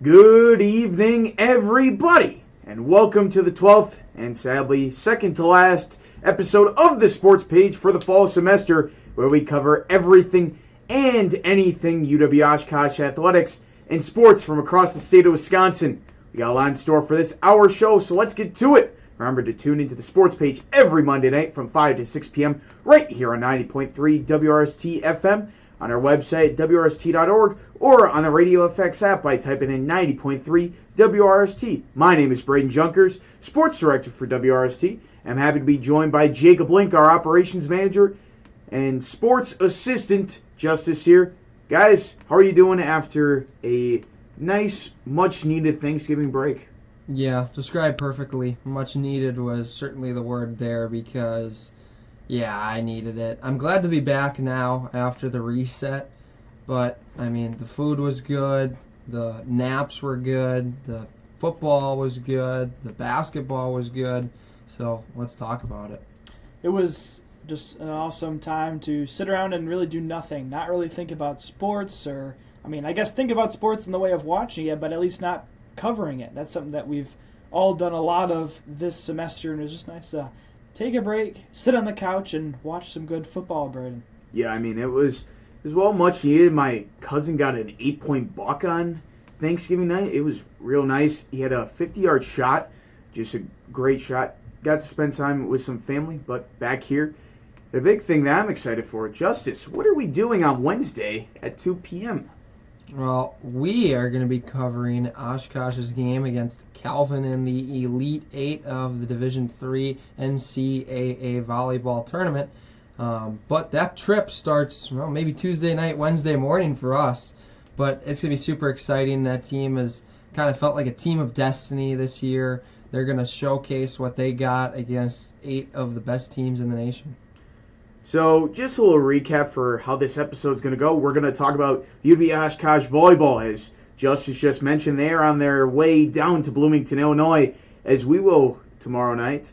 Good evening, everybody, and welcome to the 12th and sadly second to last episode of the Sports Page for the fall semester, where we cover everything and anything UW-Oshkosh athletics and sports from across the state of Wisconsin. We got a lot in store for this hour show, so let's get to it. Remember to tune into the Sports Page every Monday night from 5 to 6 p.m. right here on 90.3 WRST-FM, on our website, WRST.org, or on the Radio FX app by typing in 90.3 WRST. My name is Braden Junkers, Sports Director for WRST. I'm happy to be joined by Jacob Link, our Operations Manager, and Sports Assistant Justice here. Guys, how are you doing after a nice, much-needed Thanksgiving break? Yeah, described perfectly. Much needed was certainly the word there because, yeah, I needed it. I'm glad to be back now after the reset, but, I mean, the food was good, the naps were good, the football was good, the basketball was good, so let's talk about it. It was just an awesome time to sit around and really do nothing, not really think about sports I guess think about sports in the way of watching it, but at least not covering it. That's something that we've all done a lot of this semester, and it was just nice to take a break, sit on the couch, and watch some good football, Braden. Yeah, I mean, it was well much needed. My cousin got an 8-point buck on Thanksgiving night. It was real nice. He had a 50-yard shot, just a great shot. Got to spend time with some family, but back here, the big thing that I'm excited for, Justice, what are we doing on Wednesday at 2 p.m.? Well, we are going to be covering Oshkosh's game against Calvin in the Elite 8 of the Division III NCAA volleyball tournament. But that trip starts, maybe Tuesday night, Wednesday morning for us. But it's going to be super exciting. That team has kind of felt like a team of destiny this year. They're going to showcase what they got against 8 of the best teams in the nation. So, just a little recap for how this episode is going to go. We're going to talk about UW-Oshkosh volleyball, as Justice just mentioned. They are on their way down to Bloomington, Illinois, as we will tomorrow night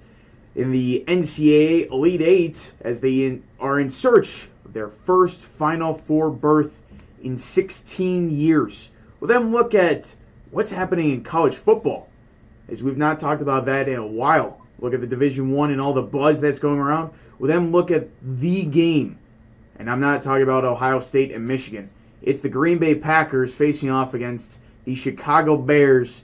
in the NCAA Elite 8, as they are in search of their first Final Four berth in 16 years. We'll then look at what's happening in college football, as we've not talked about that in a while. Look at the Division I and all the buzz that's going around. We'll then look at the game. And I'm not talking about Ohio State and Michigan. It's the Green Bay Packers facing off against the Chicago Bears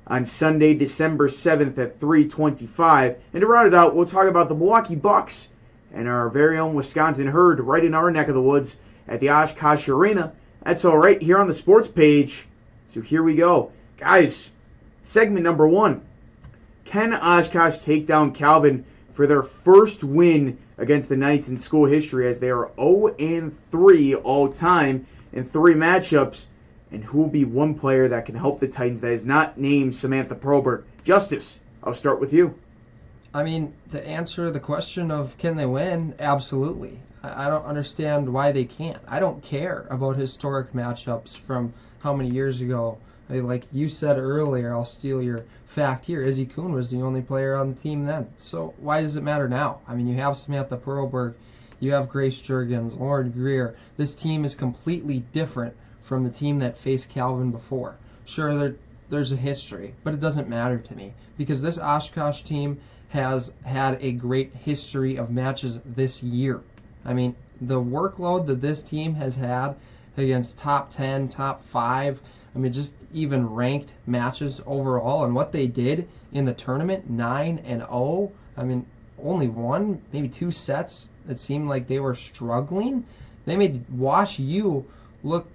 on Sunday, December 7th at 3:25. And to round it out, we'll talk about the Milwaukee Bucks and our very own Wisconsin Herd right in our neck of the woods at the Oshkosh Arena. That's all right here on the Sports Page. So here we go. Guys, segment number 1. Can Oshkosh take down Calvin for their first win against the Knights in school history, as they are 0-3 all-time in 3 matchups? And who will be one player that can help the Titans that is not named Samantha Perlberg? Justice, I'll start with you. I mean, to answer the question of can they win, absolutely. I don't understand why they can't. I don't care about historic matchups from how many years ago. Like you said earlier, I'll steal your fact here. Izzy Kuhn was the only player on the team then. So why does it matter now? I mean, you have Samantha Perlberg, you have Grace Juergens, Lauren Greer. This team is completely different from the team that faced Calvin before. Sure, there's a history, but it doesn't matter to me because this Oshkosh team has had a great history of matches this year. I mean, the workload that this team has had against top 10, top 5, just even ranked matches overall, and what they did in the tournament, 9-0. Only one, maybe 2 sets. It seemed like they were struggling. They made Wash U look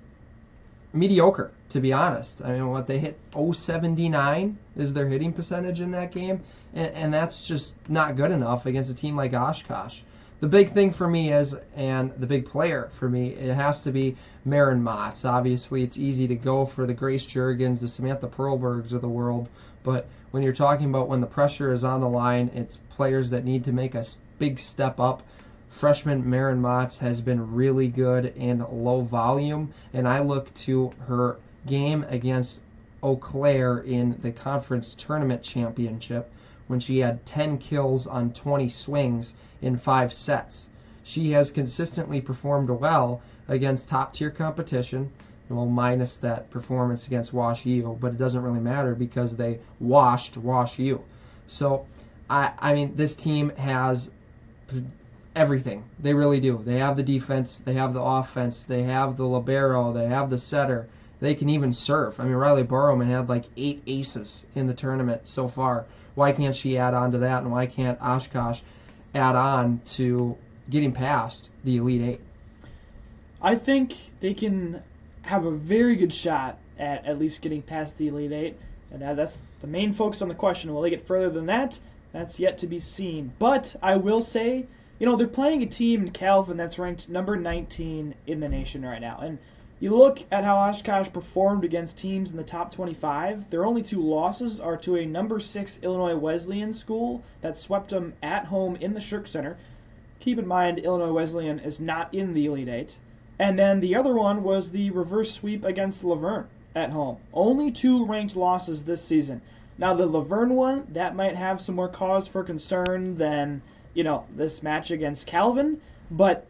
mediocre, to be honest. They hit .079 is their hitting percentage in that game, and that's just not good enough against a team like Oshkosh. The big thing for me and the big player for me, it has to be Maren Motz. Obviously, it's easy to go for the Grace Juergens, the Samantha Perlbergs of the world, but when you're talking about when the pressure is on the line, it's players that need to make a big step up. Freshman Maren Motz has been really good in low volume, and I look to her game against Eau Claire in the conference tournament championship when she had 10 kills on 20 swings in 5 sets. She has consistently performed well against top-tier competition. well, minus that performance against Wash U, but it doesn't really matter because they washed Wash U. So, I mean, this team has everything. They really do. They have the defense, they have the offense, they have the libero, they have the setter. They can even serve. I mean, Riley Burrowman had like 8 aces in the tournament so far. Why can't she add on to that, and why can't Oshkosh add on to getting past the Elite Eight? I think they can have a very good shot at least getting past the Elite Eight, and that's the main focus on the question. Will they get further than that? That's yet to be seen. But I will say, they're playing a team in Calvin that's ranked number 19 in the nation right now. And you look at how Oshkosh performed against teams in the top 25. Their only 2 losses are to a number 6 Illinois Wesleyan school that swept them at home in the Shirk Center. Keep in mind, Illinois Wesleyan is not in the Elite Eight. And then the other one was the reverse sweep against Laverne at home. Only 2 ranked losses this season. Now, the Laverne one, that might have some more cause for concern than, this match against Calvin. But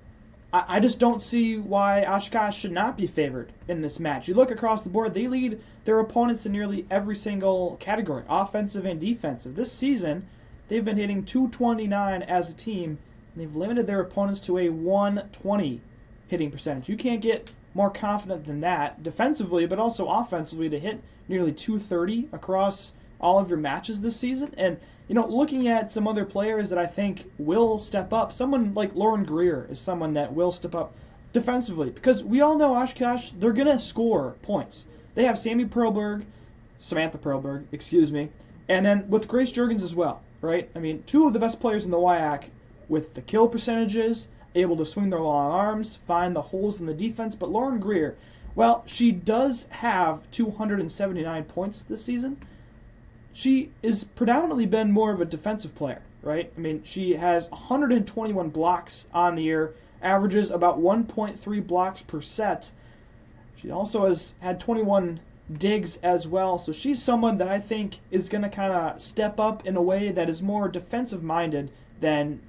I just don't see why Oshkosh should not be favored in this match. You look across the board, they lead their opponents in nearly every single category, offensive and defensive. This season, they've been hitting .229 as a team, and they've limited their opponents to a .120 hitting percentage. You can't get more confident than that defensively, but also offensively to hit nearly .230 across all of your matches this season. And, looking at some other players that I think will step up, someone like Lauren Greer is someone that will step up defensively, because we all know Oshkosh, they're going to score points. They have Samantha Perlberg, and then with Grace Juergens as well, right? I mean, 2 of the best players in the WIAC with the kill percentages, able to swing their long arms, find the holes in the defense. But Lauren Greer, well, she does have 279 points this season. She has predominantly been more of a defensive player, right? I mean, she has 121 blocks on the year, averages about 1.3 blocks per set. She also has had 21 digs as well, so she's someone that I think is going to kind of step up in a way that is more defensive-minded than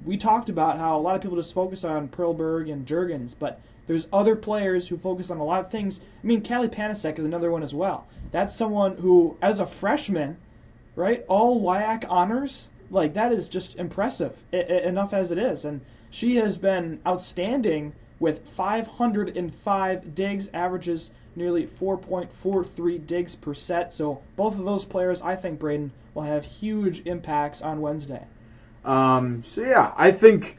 we talked about. How a lot of people just focus on Perlberg and Juergens, but there's other players who focus on a lot of things. I mean, Callie Panasek is another one as well. That's someone who, as a freshman, right, all WIAC honors, like, that is just impressive, enough as it is. And she has been outstanding with 505 digs, averages nearly 4.43 digs per set. So both of those players, I think, Braden, will have huge impacts on Wednesday. I think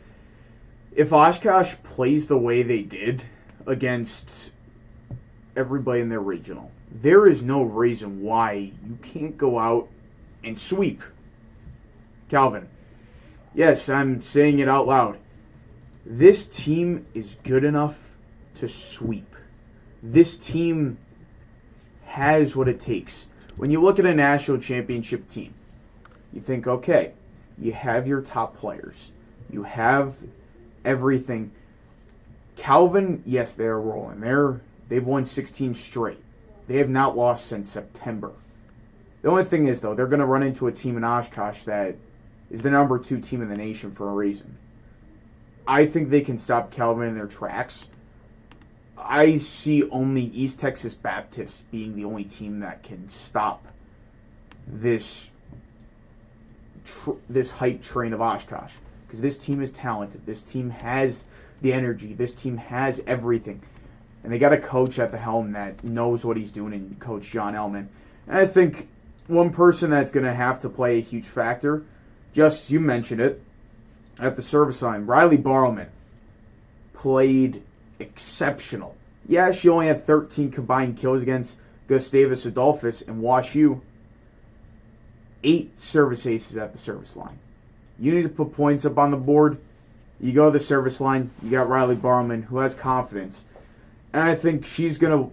if Oshkosh plays the way they did against everybody in their regional, there is no reason why you can't go out and sweep Calvin. Yes, I'm saying it out loud. This team is good enough to sweep. This team has what it takes. When you look at a national championship team, you think, okay, you have your top players. You have everything. Calvin, yes, they're rolling. They've won 16 straight. They have not lost since September. The only thing is, though, they're going to run into a team in Oshkosh that is the number 2 team in the nation for a reason. I think they can stop Calvin in their tracks. I see only East Texas Baptist being the only team that can stop this hype train of Oshkosh. Because this team is talented. This team has the energy. This team has everything. And they got a coach at the helm that knows what he's doing in Coach John Ellman. And I think one person that's going to have to play a huge factor, just you mentioned it, at the service line, Riley Barrowman played exceptional. Yeah, she only had 13 combined kills against Gustavus Adolphus and Wash U. 8 service aces at the service line. You need to put points up on the board. You go to the service line. You got Riley Barrowman, who has confidence. And I think she's going to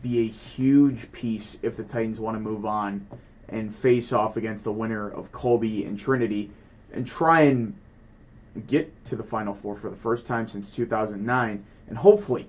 be a huge piece if the Titans want to move on and face off against the winner of Colby and Trinity and try and get to the Final Four for the first time since 2009 and hopefully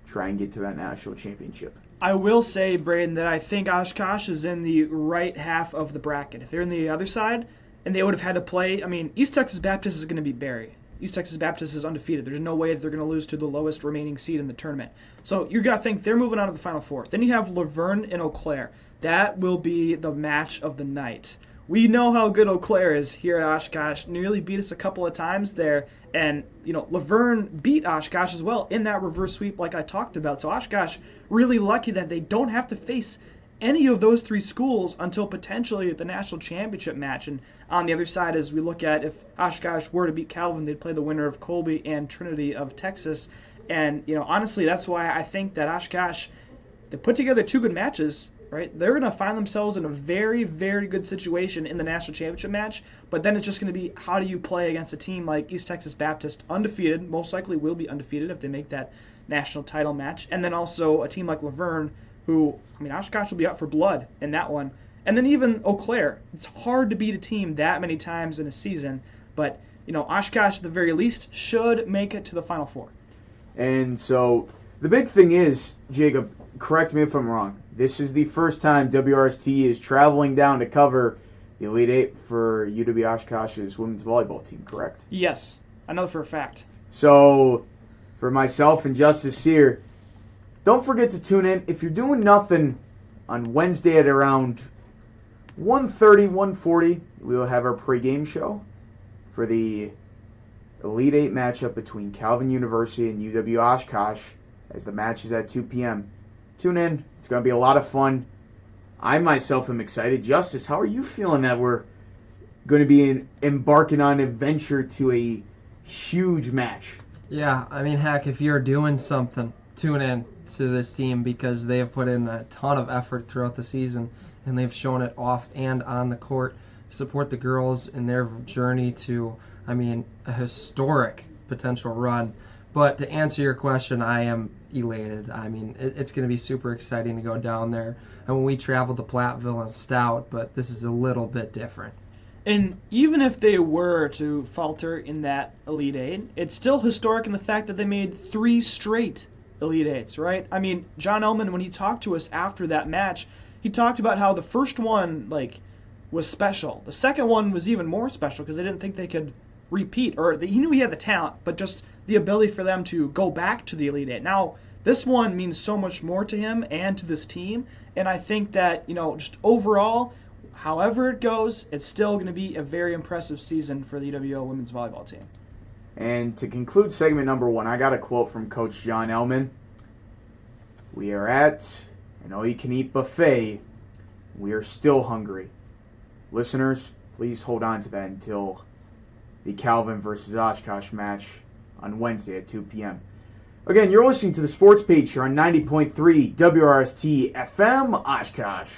try and get to that national championship. I will say, Braden, that I think Oshkosh is in the right half of the bracket. If they're in the other side and they would have had to play, I mean, East Texas Baptist is going to beat Barry. East Texas Baptist is undefeated. There's no way they're going to lose to the lowest remaining seed in the tournament. So you're going to think they're moving on to the Final Four. Then you have Laverne and Eau Claire. That will be the match of the night. We know how good Eau Claire is here at Oshkosh. Nearly beat us a couple of times there. And, Laverne beat Oshkosh as well in that reverse sweep like I talked about. So Oshkosh really lucky that they don't have to face any of those three schools until potentially the national championship match. And on the other side, as we look at if Oshkosh were to beat Calvin, they'd play the winner of Colby and Trinity of Texas. And, honestly, that's why I think that Oshkosh, they put together two good matches, right? They're going to find themselves in a very, very good situation in the national championship match, but then it's just going to be how do you play against a team like East Texas Baptist, undefeated, most likely will be undefeated if they make that national title match, and then also a team like Laverne, who, Oshkosh will be up for blood in that one. And then even Eau Claire. It's hard to beat a team that many times in a season, but, Oshkosh at the very least should make it to the Final Four. And so the big thing is, Jacob, correct me if I'm wrong, this is the first time WRST is traveling down to cover the Elite Eight for UW Oshkosh's women's volleyball team, correct? Yes, I know for a fact. So, for myself and Justice Sear, don't forget to tune in. If you're doing nothing on Wednesday at around 1:30, 1:40, we will have our pregame show for the Elite Eight matchup between Calvin University and UW Oshkosh, as the match is at 2 p.m. Tune in. It's going to be a lot of fun. I myself am excited. Justice, how are you feeling that we're going to be embarking on an adventure to a huge match? Yeah, heck, if you're doing something, tune in to this team because they have put in a ton of effort throughout the season and they've shown it off and on the court. Support the girls in their journey to, a historic potential run. But to answer your question, I am elated. It's going to be super exciting to go down there. And when we traveled to Platteville and Stout, but this is a little bit different. And even if they were to falter in that Elite Eight, it's still historic in the fact that they made 3 straight Elite Eights, right? John Ellman, when he talked to us after that match, he talked about how the first one, was special. The second one was even more special because they didn't think they could repeat, he knew he had the talent, but just the ability for them to go back to the Elite Eight. Now, this one means so much more to him and to this team, and I think that, just overall, however it goes, it's still going to be a very impressive season for the UWO women's volleyball team. And to conclude segment number 1, I got a quote from Coach John Ellman. We are at an all-you-can-eat buffet. We are still hungry. Listeners, please hold on to that until the Calvin versus Oshkosh match on Wednesday at 2 p.m. Again, you're listening to the Sports Page here on 90.3 WRST-FM Oshkosh.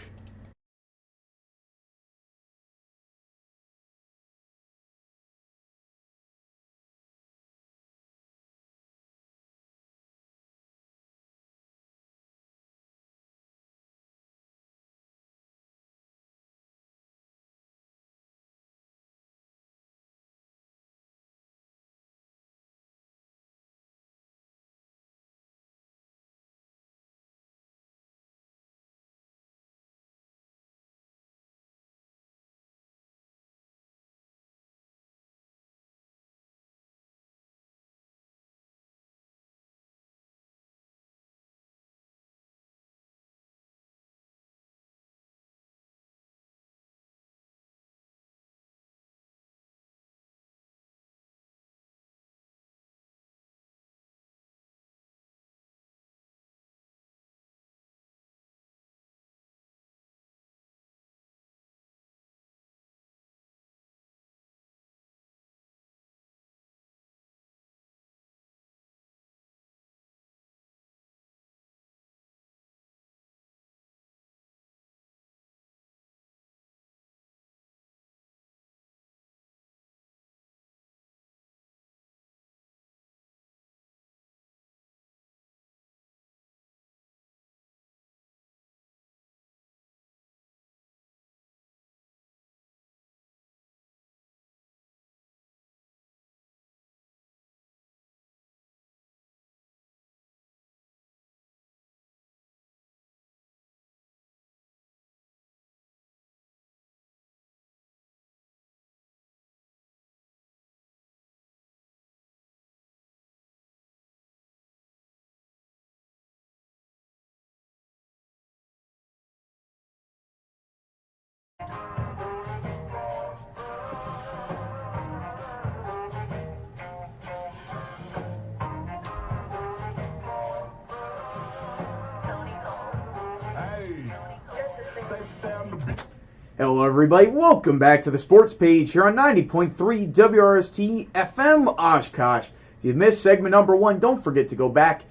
Hello, everybody. Welcome back to the sports page here on 90.3 WRST-FM Oshkosh. If you missed segment number 1, don't forget to go back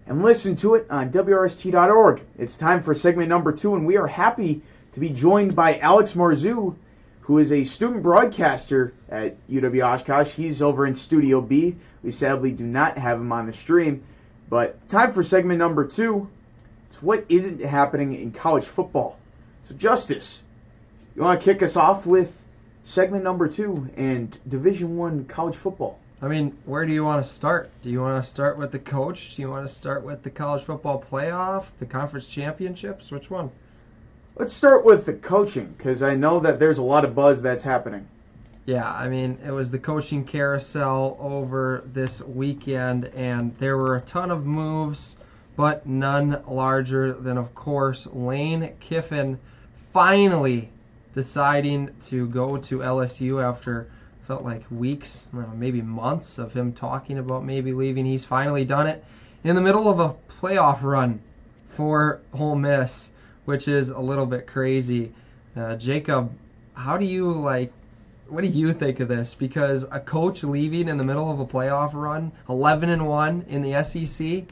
and listen to it on WRST.org. It's time for segment number 2, and we are happy to be joined by Alex Marzu, who is a student broadcaster at UW Oshkosh. He's over in Studio B. We sadly do not have him on the stream. But time for segment number 2. It's what isn't happening in college football. So, Justice, you want to kick us off with segment number 2 and Division I college football? I mean, where do you want to start? Do you want to start with the coach? Do you want to start with the college football playoff, the conference championships? Which one? Let's start with the coaching, because I know that there's a lot of buzz that's happening. Yeah, I mean, it was the coaching carousel over this weekend, and there were a ton of moves, but none larger than, of course, Lane Kiffin finally deciding to go to LSU after felt like weeks, maybe months of him talking about maybe leaving. He's finally done it in the middle of a playoff run for Ole Miss, which is a little bit crazy. Jacob, what do you think of this? Because a coach leaving in the middle of a playoff run, 11-1 in the SEC.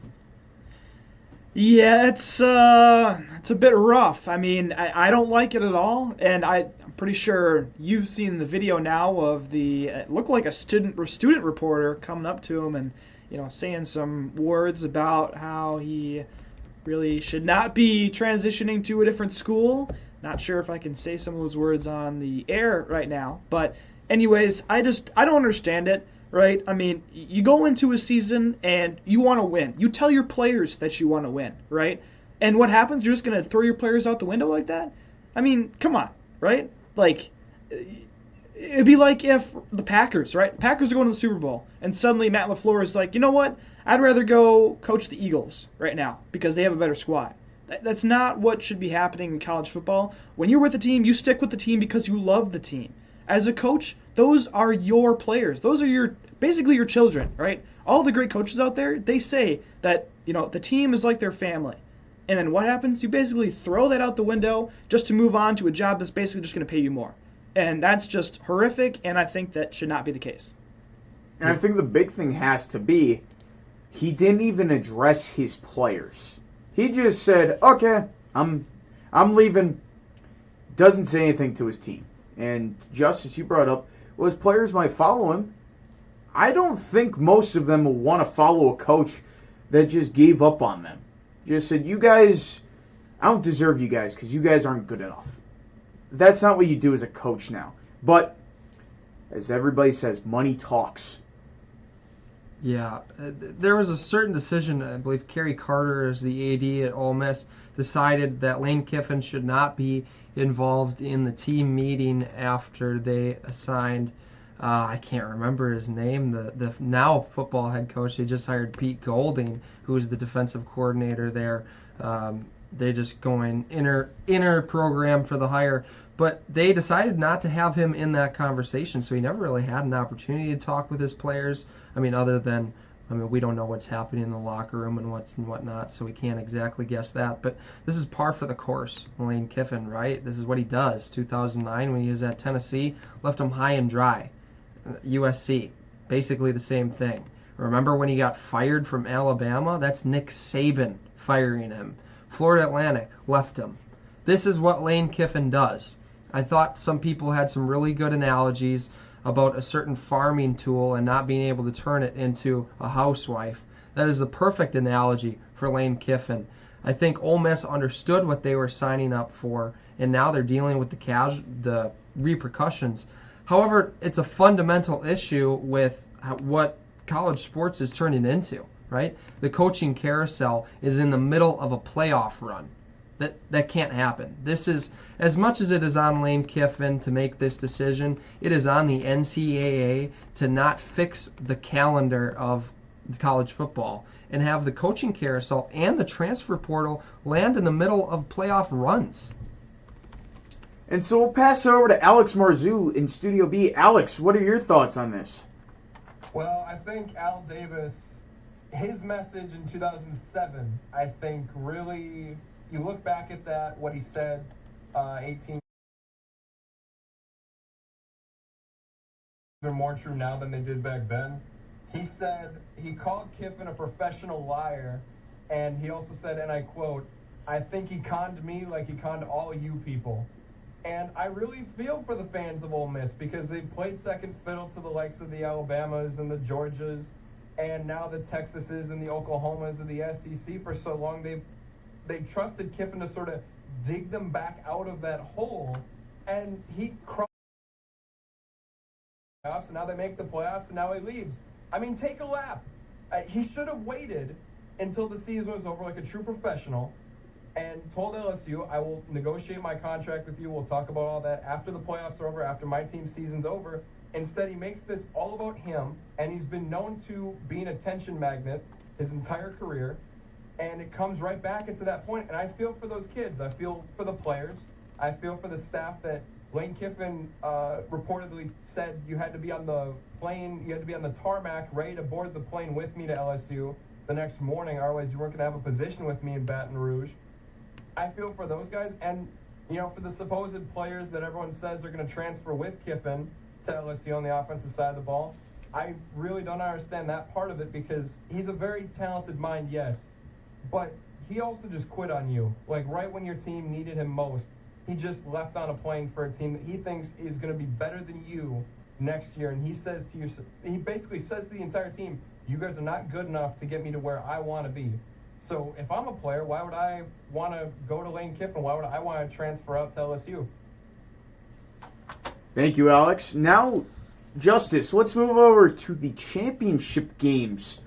Yeah, it's a bit rough. I mean, I don't like it at all, and I'm pretty sure you've seen the video now of it looked like a student reporter coming up to him and saying some words about how he really should not be transitioning to a different school. Not sure if I can say some of those words on the air right now, but anyways, I don't understand it. Right? I mean, you go into a season and you want to win. You tell your players that you want to win, right? And what happens? You're just going to throw your players out the window like that? I mean, come on, right? Like, it'd be like if the Packers, right? The Packers are going to the Super Bowl, and suddenly Matt LaFleur is like, you know what? I'd rather go coach the Eagles right now because they have a better squad. That's not what should be happening in college football. When you're with a team, you stick with the team because you love the team. As a coach, those are your players. Those are basically your children, right? All the great coaches out there, they say that, the team is like their family. And then what happens? You basically throw that out the window just to move on to a job that's basically just going to pay you more. And that's just horrific, and I think that should not be the case. And I think the big thing has to be, he didn't even address his players. He just said, okay, I'm leaving. Doesn't say anything to his team. And Justice, you brought up, his players might follow him. I don't think most of them will want to follow a coach that just gave up on them. Just said, you guys, I don't deserve you guys because you guys aren't good enough. That's not what you do as a coach now. But, as everybody says, money talks. Yeah, there was a certain decision, I believe Kerry Carter, as the AD at Ole Miss, decided that Lane Kiffin should not be involved in the team meeting after they assigned, I can't remember his name, the now football head coach. They just hired Pete Golding, who is the defensive coordinator there. They just going inner program for the hire. But they decided not to have him in that conversation, so he never really had an opportunity to talk with his players. Other than, we don't know what's happening in the locker room and whatnot, so we can't exactly guess that. But this is par for the course, Lane Kiffin, right? This is what he does. 2009, when he was at Tennessee, left him high and dry. USC, basically the same thing. Remember when he got fired from Alabama? That's Nick Saban firing him. Florida Atlantic left him. This is what Lane Kiffin does. I thought some people had some really good analogies about a certain farming tool and not being able to turn it into a housewife. That is the perfect analogy for Lane Kiffin. I think Ole Miss understood what they were signing up for, and now they're dealing with the repercussions. However, it's a fundamental issue with what college sports is turning into, right? The coaching carousel is in the middle of a playoff run. That can't happen. This is, as much as it is on Lane Kiffin to make this decision, it is on the NCAA to not fix the calendar of college football and have the coaching carousel and the transfer portal land in the middle of playoff runs. And so we'll pass it over to Alex Marzu in Studio B. Alex, what are your thoughts on this? Well, I think Al Davis, his message in 2007, I think really, you look back at that, what he said, 18 are more true now than they did back then. He said he called Kiffin a professional liar, and he also said, and I quote, "I think he conned me like he conned all of you people." And I really feel for the fans of Ole Miss because they played second fiddle to the likes of the Alabamas and the Georgias, and now the Texases and the Oklahomas of the SEC for so long. They've trusted Kiffin to sort of dig them back out of that hole, and he crossed the playoffs, and now they make the playoffs, and now he leaves. I mean, take a lap. He should have waited until the season was over like a true professional and told LSU, I will negotiate my contract with you. We'll talk about all that after the playoffs are over, after my team's season's over. Instead, he makes this all about him, and he's been known to be an attention magnet his entire career, and it comes right back into that point. And I feel for those kids. I feel for the players. I feel for the staff that Lane Kiffin reportedly said you had to be on the plane, you had to be on the tarmac, ready to board the plane with me to LSU the next morning, otherwise you weren't going to have a position with me in Baton Rouge. I feel for those guys, and for the supposed players that everyone says are going to transfer with Kiffin to LSU on the offensive side of the ball, I really don't understand that part of it, because he's a very talented mind, yes, but he also just quit on you. Like right when your team needed him most, he just left on a plane for a team that he thinks is going to be better than you next year, and he basically says to the entire team, you guys are not good enough to get me to where I want to be. So if I'm a player, why would I want to go to Lane Kiffin? Why would I want to transfer out to LSU? Thank you, Alex. Now, Justice, let's move over to the championship games.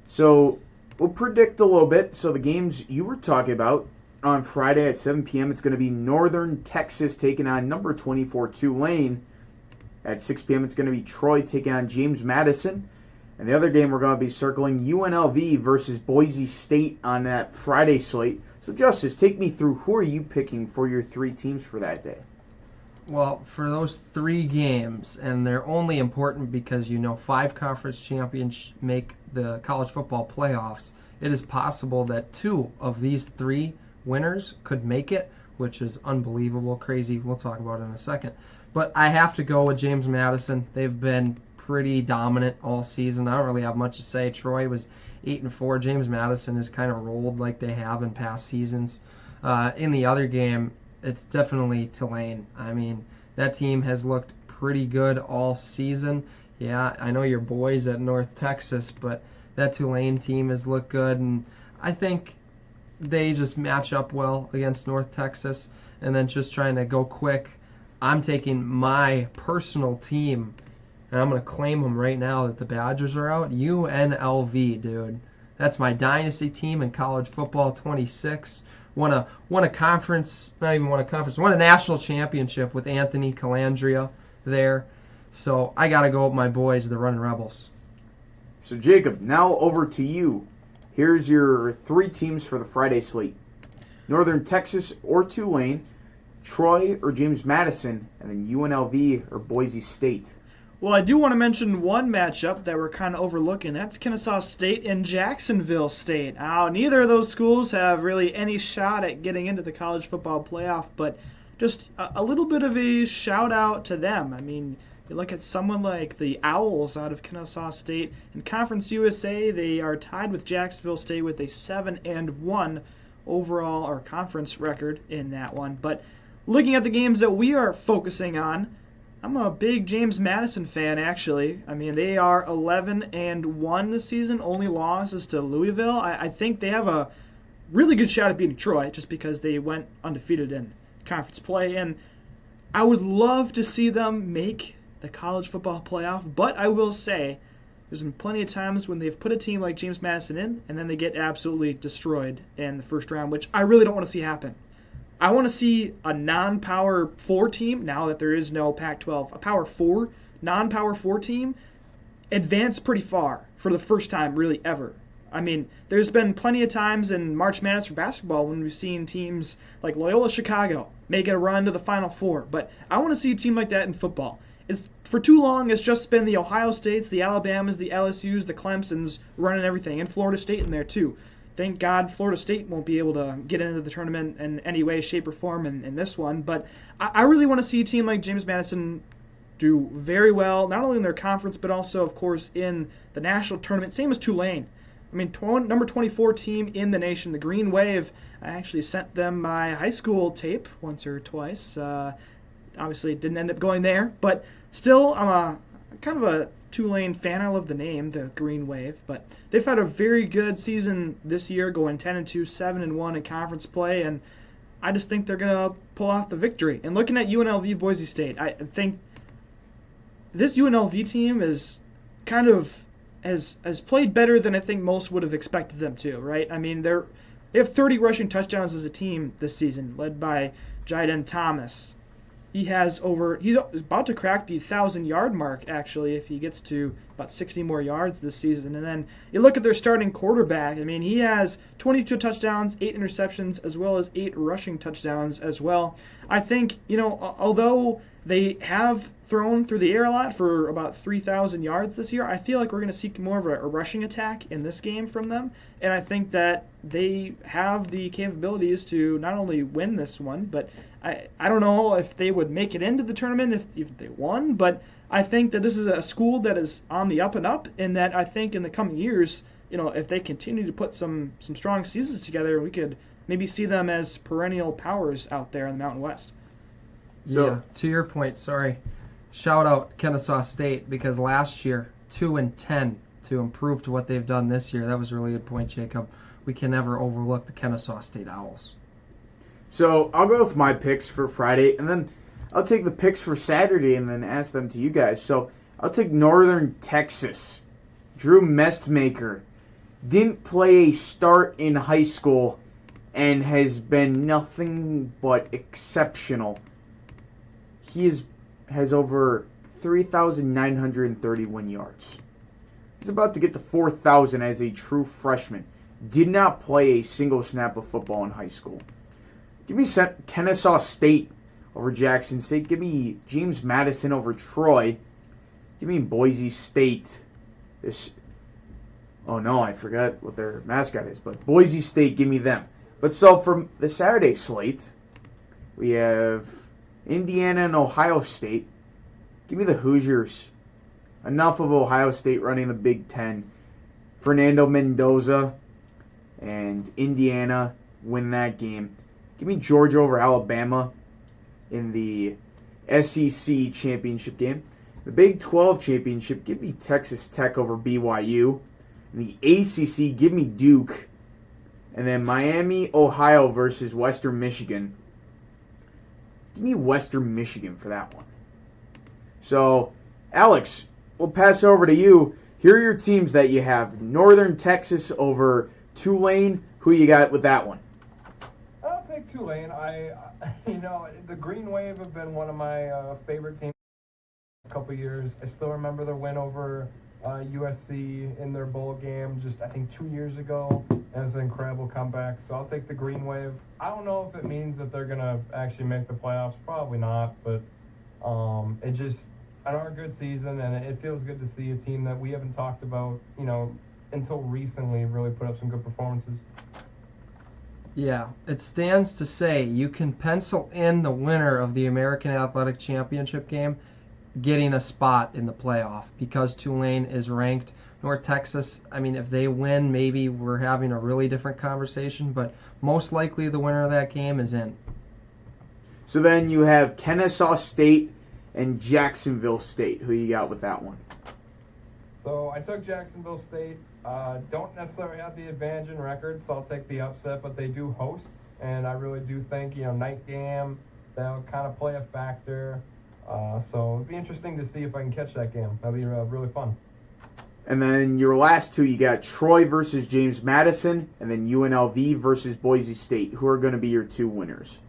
So we'll predict a little bit. So the games you were talking about on Friday at 7 p.m., it's going to be Northern Texas taking on number 24 Tulane. At 6 p.m., it's going to be Troy taking on James Madison. And the other game we're going to be circling, UNLV versus Boise State on that Friday slate. So, Justice, take me through who are you picking for your three teams for that day? Well, for those three games, and they're only important because 5 conference champions make the college football playoffs, it is possible that 2 of these 3 winners could make it, which is unbelievable, crazy. We'll talk about it in a second. But I have to go with James Madison. They've been pretty dominant all season. I don't really have much to say. Troy was 8-4. James Madison has kind of rolled like they have in past seasons. In the other game, it's definitely Tulane. I mean, that team has looked pretty good all season. Yeah, I know your boys at North Texas, but that Tulane team has looked good, and I think they just match up well against North Texas. And then just trying to go quick, I'm taking my personal team, and I'm going to claim them right now that the Badgers are out. UNLV, dude. That's my dynasty team in college football, 26. Won a conference, not even won a conference, won a national championship with Anthony Calandria there. So I got to go with my boys, the Running Rebels. So, Jacob, now over to you. Here's your 3 teams for the Friday slate. Northern Texas or Tulane, Troy or James Madison, and then UNLV or Boise State. Well, I do want to mention one matchup that we're kind of overlooking. That's Kennesaw State and Jacksonville State. Now, neither of those schools have really any shot at getting into the college football playoff, but just a little bit of a shout out to them. I mean, you look at someone like the Owls out of Kennesaw State. In Conference USA, they are tied with Jacksonville State with a 7-1 overall or conference record in that one. But looking at the games that we are focusing on, I'm a big James Madison fan, actually. I mean, they are 11-1 this season. Only loss is to Louisville. I think they have a really good shot at beating Troy just because they went undefeated in conference play. And I would love to see them make the college football playoff, but I will say there's been plenty of times when they've put a team like James Madison in, and then they get absolutely destroyed in the first round, which I really don't want to see happen. I want to see a non-Power 4 team, now that there is no Pac-12, a Power 4, non-Power 4 team, advance pretty far for the first time really ever. I mean, there's been plenty of times in March Madness for basketball when we've seen teams like Loyola Chicago make a run to the Final Four, but I want to see a team like that in football. For too long, it's just been the Ohio States, the Alabamas, the LSUs, the Clemsons running everything, and Florida State in there too. thank God Florida State won't be able to get into the tournament in any way, shape, or form in this one. But I really want to see a team like James Madison do very well, not only in their conference, but also, of course, in the national tournament. Same as Tulane. I mean, number 24 team in the nation, the Green Wave. I actually sent them my high school tape once or twice. Obviously, it didn't end up going there, but still, I'm kind of a Tulane fan. I love the name, the Green Wave, but they've had a very good season this year, going 10-2, 7-1 in conference play, and I just think they're going to pull off the victory. And looking at UNLV Boise State, I think this UNLV team is kind of has played better than I think most would have expected them to, right? I mean, they have 30 rushing touchdowns as a team this season, led by Jaden Thomas. He's about to crack the 1,000-yard mark, actually, if he gets to about 60 more yards this season. And then you look at their starting quarterback. I mean, he has 22 touchdowns, 8 interceptions, as well as 8 rushing touchdowns as well. I think, although they have thrown through the air a lot for about 3,000 yards this year, I feel like we're going to see more of a rushing attack in this game from them. And I think that they have the capabilities to not only win this one, but I don't know if they would make it into the tournament if they won, but I think that this is a school that is on the up and up, and that I think in the coming years, if they continue to put some strong seasons together, we could maybe see them as perennial powers out there in the Mountain West. So, yeah, to your point, shout out Kennesaw State, because last year 2-10 to improve to what they've done this year. That was a really good point, Jacob. We can never overlook the Kennesaw State Owls. So I'll go with my picks for Friday, and then I'll take the picks for Saturday and then ask them to you guys. So I'll take Northern Texas. Drew Mestmaker didn't play a start in high school and has been nothing but exceptional. He has over 3,931 yards. He's about to get to 4,000 as a true freshman. Did not play a single snap of football in high school. Give me Kennesaw State over Jackson State. Give me James Madison over Troy. Give me Boise State. Oh no, I forgot what their mascot is, but Boise State, give me them. But so for the Saturday slate, we have Indiana and Ohio State. Give me the Hoosiers. Enough of Ohio State running the Big Ten. Fernando Mendoza and Indiana win that game. Give me Georgia over Alabama in the SEC championship game. The Big 12 championship, give me Texas Tech over BYU. In the ACC, give me Duke. And then Miami, Ohio versus Western Michigan. Give me Western Michigan for that one. So, Alex, we'll pass over to you. Here are your teams that you have. Northern Texas over Tulane. Who you got with that one? I'll take Tulane. The Green Wave have been one of my favorite teams the last couple of years. I still remember their win over USC in their bowl game just, I think, 2 years ago. It was an incredible comeback. So I'll take the Green Wave. I don't know if it means that they're going to actually make the playoffs. Probably not, but it just another good season, and it feels good to see a team that we haven't talked about, until recently really put up some good performances. Yeah, it stands to say you can pencil in the winner of the American Athletic Championship game getting a spot in the playoff because Tulane is ranked. North Texas, if they win, maybe we're having a really different conversation, but most likely the winner of that game is in. So then you have Kennesaw State and Jacksonville State. Who you got with that one? So I took Jacksonville State. Don't necessarily have the advantage in record, so I'll take the upset, but they do host, and I really do think, night game, that'll kind of play a factor. So it'll be interesting to see if I can catch that game. That'll be really fun. And then your last two, you got Troy versus James Madison, and then UNLV versus Boise State. Who are going to be your two winners?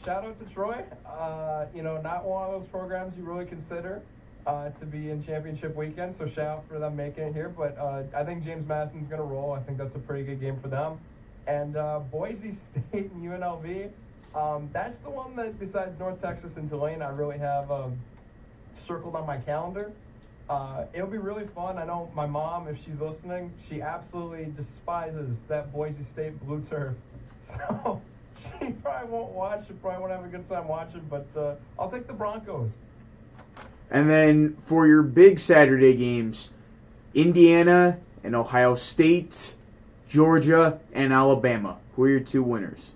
Shout out to Troy. Not one of those programs you really consider to be in championship weekend, so shout out for them making it here. But I think James Madison's going to roll. I think that's a pretty good game for them. And Boise State and UNLV, that's the one that, besides North Texas and Tulane, I really have circled on my calendar. It'll be really fun. I know my mom, if she's listening, she absolutely despises that Boise State blue turf. So she probably won't watch. She probably won't have a good time watching, but I'll take the Broncos. And then for your big Saturday games, Indiana and Ohio State, Georgia and Alabama. Who are your two winners?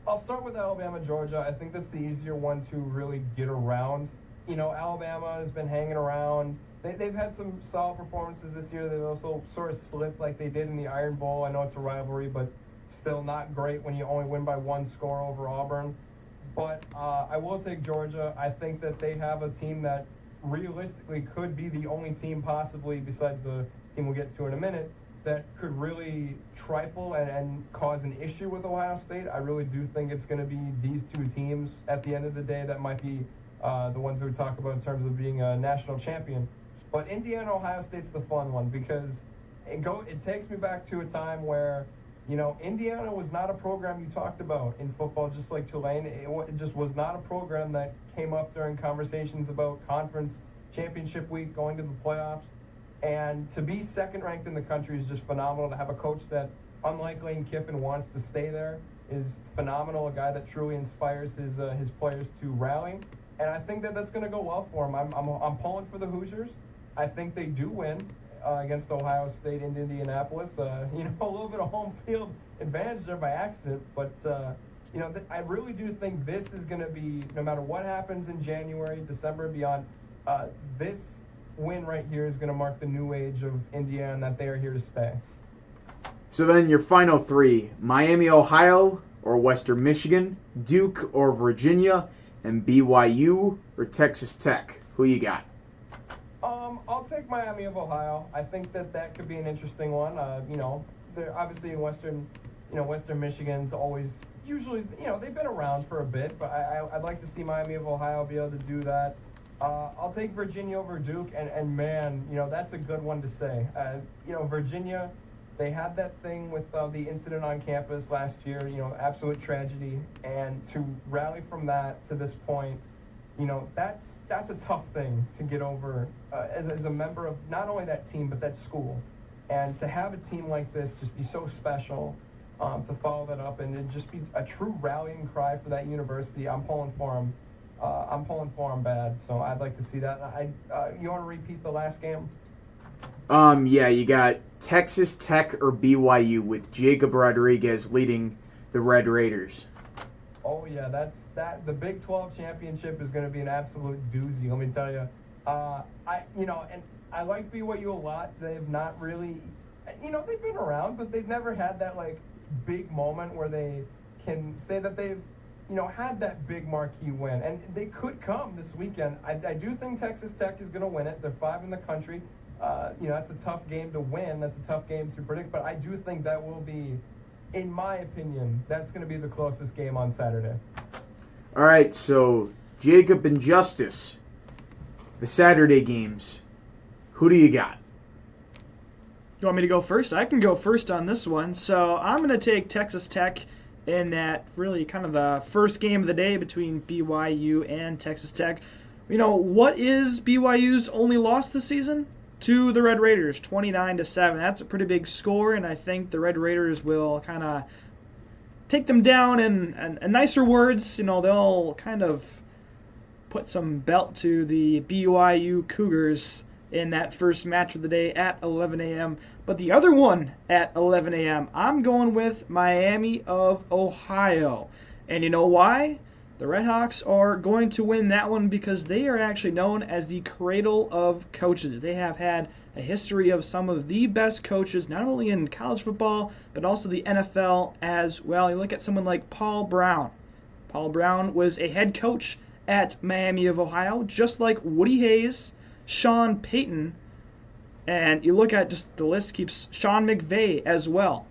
I'll start with Alabama, Georgia. I think that's the easier one to really get around. You know, Alabama has been hanging around. They've had some solid performances this year. They've also sort of slipped like they did in the Iron Bowl. I know it's a rivalry, but still not great when you only win by one score over Auburn. But I will take Georgia. I think that they have a team that realistically could be the only team possibly, besides the team we'll get to in a minute, that could really trifle and cause an issue with Ohio State. I really do think it's going to be these two teams at the end of the day that might be the ones that we talk about in terms of being a national champion. But Indiana, Ohio State's the fun one because it takes me back to a time where, you know, Indiana was not a program you talked about in football, just like Tulane. It just was not a program that came up during conversations about conference championship week, going to the playoffs. And to be second ranked in the country is just phenomenal. To have a coach that, unlike Lane Kiffin, wants to stay there is phenomenal. A guy that truly inspires his players to rally. And I think that that's going to go well for him. I'm pulling for the Hoosiers. I think they do win against Ohio State in Indianapolis. You know, a little bit of home field advantage there by accident. But, you know, I really do think this is going to be, no matter what happens in January, December, and beyond, this win right here is going to mark the new age of Indiana and that they are here to stay. So then your final three, Miami, Ohio, or Western Michigan, Duke or Virginia, and BYU or Texas Tech. Who you got? I'll take Miami of Ohio. I think that could be an interesting one. You know, they're obviously in Western Michigan's always usually, you know, they've been around for a bit, but I'd like to see Miami of Ohio be able to do that. I'll take Virginia over Duke, and man, you know, that's a good one to say. You know, Virginia, they had that thing with the incident on campus last year, you know, absolute tragedy, and to rally from that to this point, you know, that's a tough thing to get over as a member of not only that team, but that school. And to have a team like this just be so special, to follow that up and it just be a true rallying cry for that university, I'm pulling for them. I'm pulling for them bad, so I'd like to see that. You want to repeat the last game? Yeah, you got Texas Tech or BYU with Jacob Rodriguez leading the Red Raiders. Oh yeah, the Big 12 championship is going to be an absolute doozy. Let me tell you. I like BYU a lot. They've not really, you know, they've been around, but they've never had that like big moment where they can say that they've, you know, had that big marquee win, and they could come this weekend. I do think Texas Tech is going to win it. They're 5 in the country. You know, that's a tough game to win. That's a tough game to predict, but I do think that will be, in my opinion, that's going to be the closest game on Saturday. All right, so Jacob and Justice, the Saturday games. Who do you got? You want me to go first? I can go first on this one. So I'm going to take Texas Tech in that really kind of the first game of the day between BYU and Texas Tech. You know, what is BYU's only loss this season? To the Red Raiders, 29-7. That's a pretty big score, and I think the Red Raiders will kind of take them down in nicer words. You know, they'll kind of put some belt to the BYU Cougars in that first match of the day at 11 a.m. But the other one at 11 a.m., I'm going with Miami of Ohio. And you know why? The Redhawks are going to win that one because they are actually known as the cradle of coaches. They have had a history of some of the best coaches, not only in college football, but also the NFL as well. You look at someone like Paul Brown. Paul Brown was a head coach at Miami of Ohio, just like Woody Hayes, Sean Payton, and you look at just the list keeps Sean McVay as well,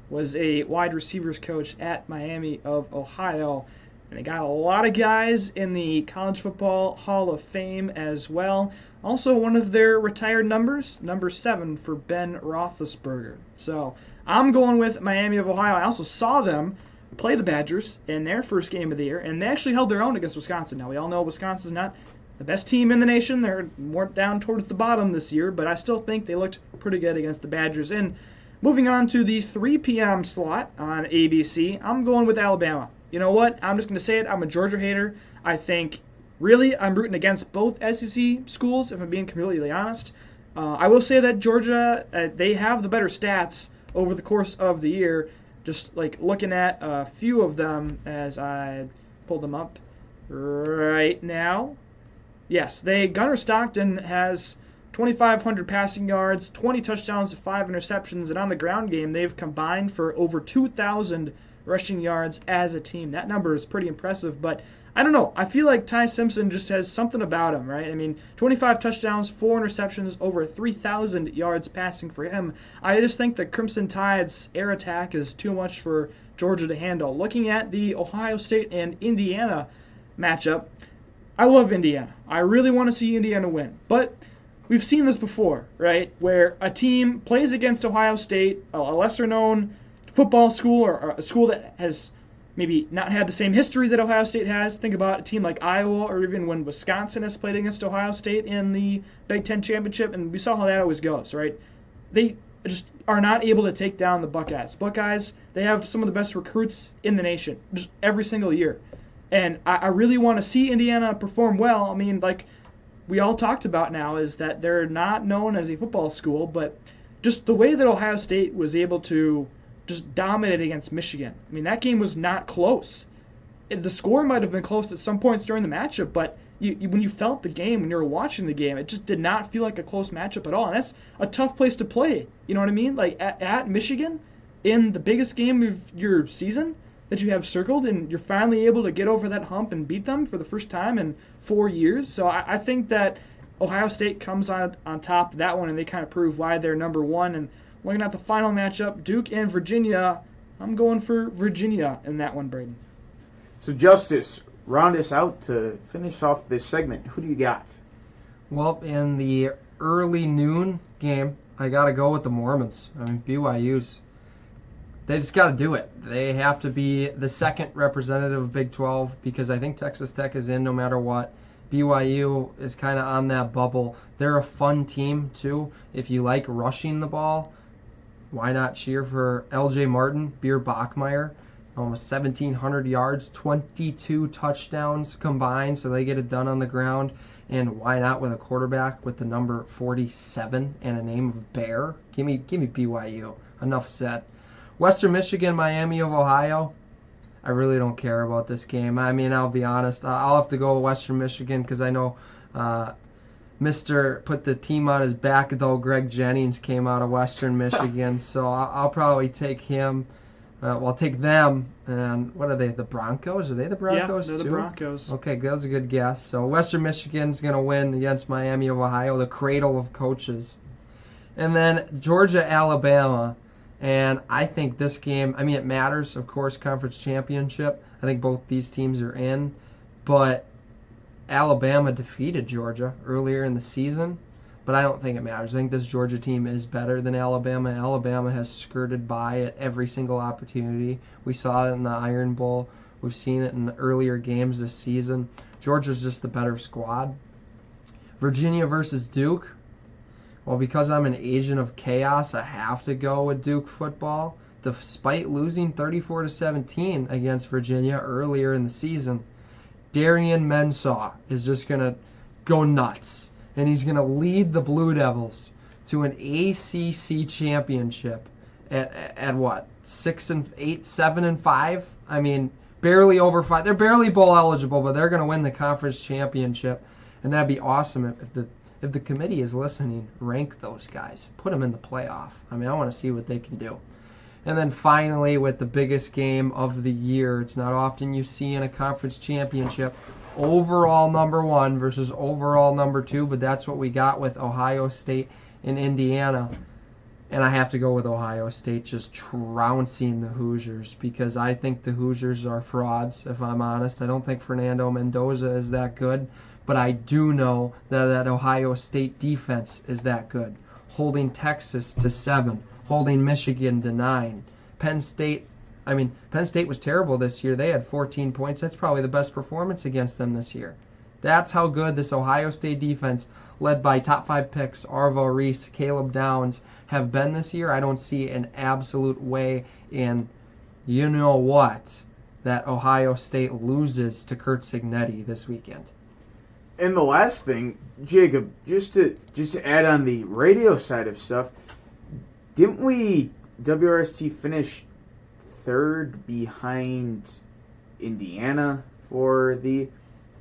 was a wide receivers coach at Miami of Ohio. And they got a lot of guys in the College Football Hall of Fame as well. Also, one of their retired numbers, number 7 for Ben Roethlisberger. So I'm going with Miami of Ohio. I also saw them play the Badgers in their first game of the year, and they actually held their own against Wisconsin. Now, we all know Wisconsin's not the best team in the nation. They're more down towards the bottom this year, but I still think they looked pretty good against the Badgers. And moving on to the 3 p.m. slot on ABC, I'm going with Alabama. You know what? I'm just going to say it. I'm a Georgia hater. I think, really, I'm rooting against both SEC schools, if I'm being completely honest. I will say that Georgia, they have the better stats over the course of the year. Just like looking at a few of them as I pull them up right now. Yes, Gunnar Stockton has 2,500 passing yards, 20 touchdowns, 5 interceptions, and on the ground game, they've combined for over 2,000 rushing yards as a team. That number is pretty impressive, but I don't know. I feel like Ty Simpson just has something about him, right? I mean, 25 touchdowns, 4 interceptions, over 3,000 yards passing for him. I just think the Crimson Tide's air attack is too much for Georgia to handle. Looking at the Ohio State and Indiana matchup, I love Indiana. I really want to see Indiana win. But we've seen this before, right? Where a team plays against Ohio State, a lesser-known football school or a school that has maybe not had the same history that Ohio State has. Think about a team like Iowa or even when Wisconsin has played against Ohio State in the Big Ten Championship, and we saw how that always goes, right? They just are not able to take down the Buckeyes. Buckeyes, they have some of the best recruits in the nation, just every single year. And I really want to see Indiana perform well. I mean, like we all talked about now, is that they're not known as a football school, but just the way that Ohio State was able to just dominate against Michigan. I mean, that game was not close. The score might have been close at some points during the matchup, but when you felt the game, when you were watching the game, it just did not feel like a close matchup at all. And that's a tough place to play. You know what I mean? Like at Michigan, in the biggest game of your season that you have circled, and you're finally able to get over that hump and beat them for the first time in 4 years. So I think that Ohio State comes on top of that one, and they kind of prove why they're number one. And looking at the final matchup, Duke and Virginia, I'm going for Virginia in that one, Braden. So, Justice, round us out to finish off this segment. Who do you got? Well, in the early noon game, I got to go with the Mormons. I mean, BYU's, they just got to do it. They have to be the second representative of Big 12 because I think Texas Tech is in no matter what. BYU is kind of on that bubble. They're a fun team, too. If you like rushing the ball, why not cheer for L.J. Martin, Beer Bachmeier? Almost 1,700 yards, 22 touchdowns combined, so they get it done on the ground. And why not with a quarterback with the number 47 and a name of Bear? Give me BYU. Enough said. Western Michigan, Miami of Ohio. I really don't care about this game. I mean, I'll be honest. I'll have to go with Western Michigan because I know Mr. put the team on his back, though. Greg Jennings came out of Western Michigan, so I'll probably take him. I'll take them. And what are they, the Broncos? Are they the Broncos, Yeah, they're too? the Broncos. Okay, that was a good guess. So Western Michigan's going to win against Miami of Ohio, the cradle of coaches. And then Georgia, Alabama. And I think this game, I mean, it matters, of course, conference championship. I think both these teams are in. But Alabama defeated Georgia earlier in the season. But I don't think it matters. I think this Georgia team is better than Alabama. Alabama has skirted by at every single opportunity. We saw it in the Iron Bowl. We've seen it in the earlier games this season. Georgia's just the better squad. Virginia versus Duke. Well, because I'm an agent of chaos, I have to go with Duke football. Despite losing 34-17 against Virginia earlier in the season, Darian Mensah is just going to go nuts. And he's going to lead the Blue Devils to an ACC championship at what? 6-8, 7-5? I mean, barely over 5. They're barely bowl eligible, but they're going to win the conference championship. And that'd be awesome if the committee is listening. Rank those guys. Put them in the playoff. I mean, I want to see what they can do. And then finally, with the biggest game of the year, it's not often you see in a conference championship, overall number 1 versus overall number 2, but that's what we got with Ohio State and Indiana. And I have to go with Ohio State just trouncing the Hoosiers because I think the Hoosiers are frauds, if I'm honest. I don't think Fernando Mendoza is that good, but I do know that Ohio State defense is that good. Holding Texas to 7, holding Michigan to 9. Penn State was terrible this year. They had 14 points. That's probably the best performance against them this year. That's how good this Ohio State defense, led by top 5 picks Arvo Reese, Caleb Downs, have been this year. I don't see an absolute way in, you know what, that Ohio State loses to Kurt Signetti this weekend. And the last thing, Jacob, just to add on the radio side of stuff, didn't we WRST finish third behind Indiana for the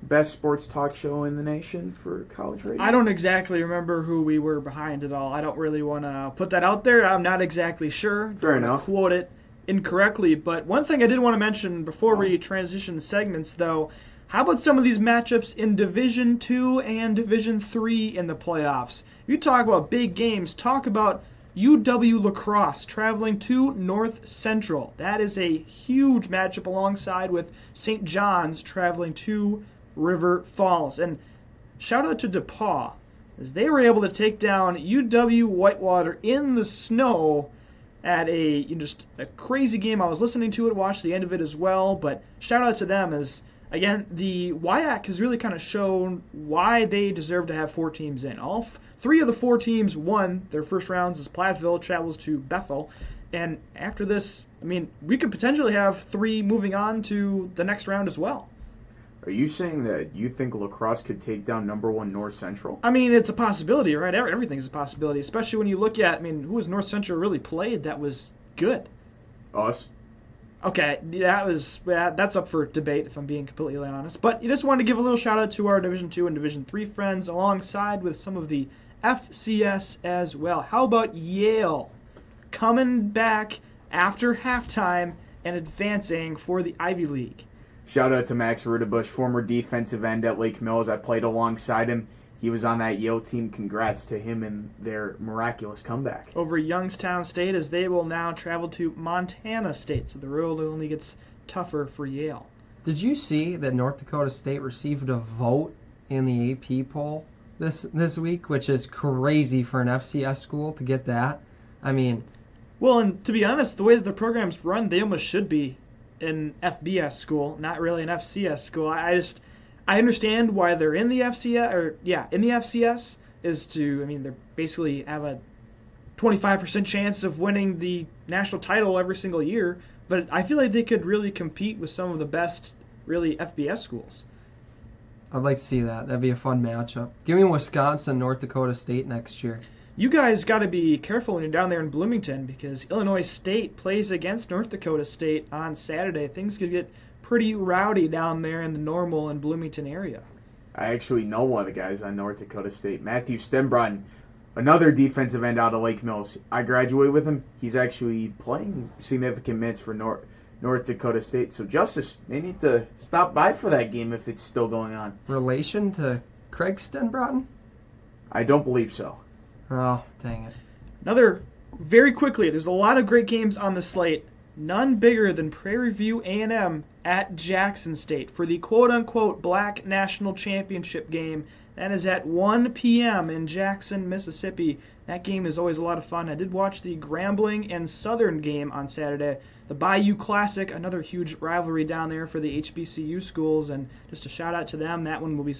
best sports talk show in the nation for college radio? I don't exactly remember who we were behind at all. I don't really want to put that out there. I'm not exactly sure. Fair enough. Quote it incorrectly. But one thing I did want to mention before we transition segments, though, how about some of these matchups in Division II and Division III in the playoffs? You talk about big games. Talk about UW Lacrosse traveling to North Central. That is a huge matchup alongside with St. John's traveling to River Falls. And shout out to DePaul, as they were able to take down UW Whitewater in the snow at just a crazy game. I was listening to it, watched the end of it as well, but shout out to them as, again, the WIAC has really kind of shown why they deserve to have 4 teams in. All 3 of the 4 teams won their first rounds as Platteville travels to Bethel. And after this, I mean, we could potentially have 3 moving on to the next round as well. Are you saying that you think Lacrosse could take down number 1 North Central? I mean, it's a possibility, right? Everything's a possibility, especially when you look at, I mean, who has North Central really played that was good? Us. Okay, that's up for debate, if I'm being completely honest. But you just wanted to give a little shout out to our Division II and Division III friends, alongside with some of the FCS as well. How about Yale coming back after halftime and advancing for the Ivy League? Shout out to Max Rudebush, former defensive end at Lake Mills. I played alongside him. He was on that Yale team. Congrats to him and their miraculous comeback. Over Youngstown State, as they will now travel to Montana State. So the road only gets tougher for Yale. Did you see that North Dakota State received a vote in the AP poll this week, which is crazy for an FCS school to get that? I mean... Well, and to be honest, the way that the program's run, they almost should be an FBS school, not really an FCS school. I understand why they're in the FCS, in the FCS is to, I mean, they basically have a 25% chance of winning the national title every single year, but I feel like they could really compete with some of the best, really, FBS schools. I'd like to see that. That'd be a fun matchup. Give me Wisconsin, North Dakota State next year. You guys got to be careful when you're down there in Bloomington, because Illinois State plays against North Dakota State on Saturday. Things could get pretty rowdy down there in the Normal and Bloomington area. I actually know one of the guys on North Dakota State, Matthew Stenbron, another defensive end out of Lake Mills. I graduated with him. He's actually playing significant minutes for North Dakota State. So, Justice, they need to stop by for that game if it's still going on. Relation to Craig Stenbron? I don't believe so. Oh, dang it. Another, very quickly, there's a lot of great games on the slate. None bigger than Prairie View A&M at Jackson State for the quote-unquote Black National Championship game. That is at 1 p.m. in Jackson, Mississippi. That game is always a lot of fun. I did watch the Grambling and Southern game on Saturday. The Bayou Classic, another huge rivalry down there for the HBCU schools, and just a shout-out to them. That one will be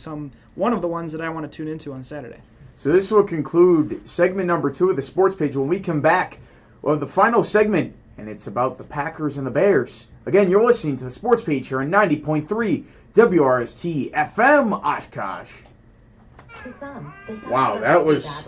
one of the ones that I want to tune into on Saturday. So this will conclude segment number 2 of the Sports Page. When we come back, we'll have the final segment, and it's about the Packers and the Bears. Again, you're listening to the Sports Page here on 90.3 WRST-FM Oshkosh. Wow, that was...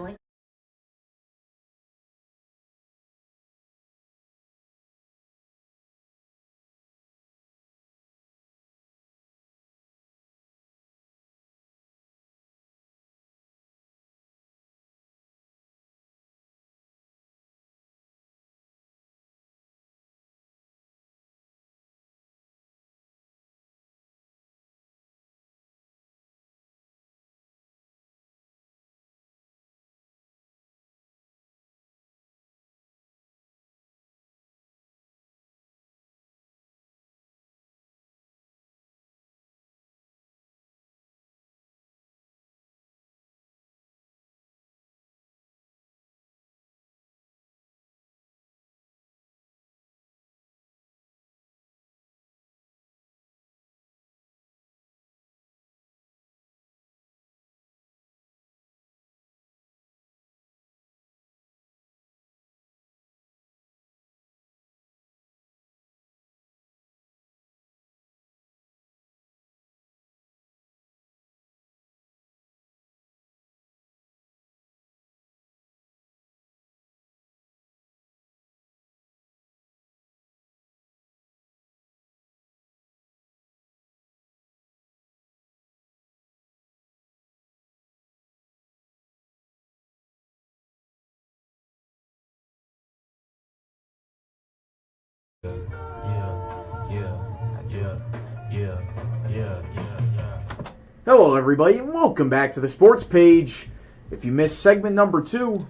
Hello, everybody, and welcome back to the Sports Page. If you missed segment number 2,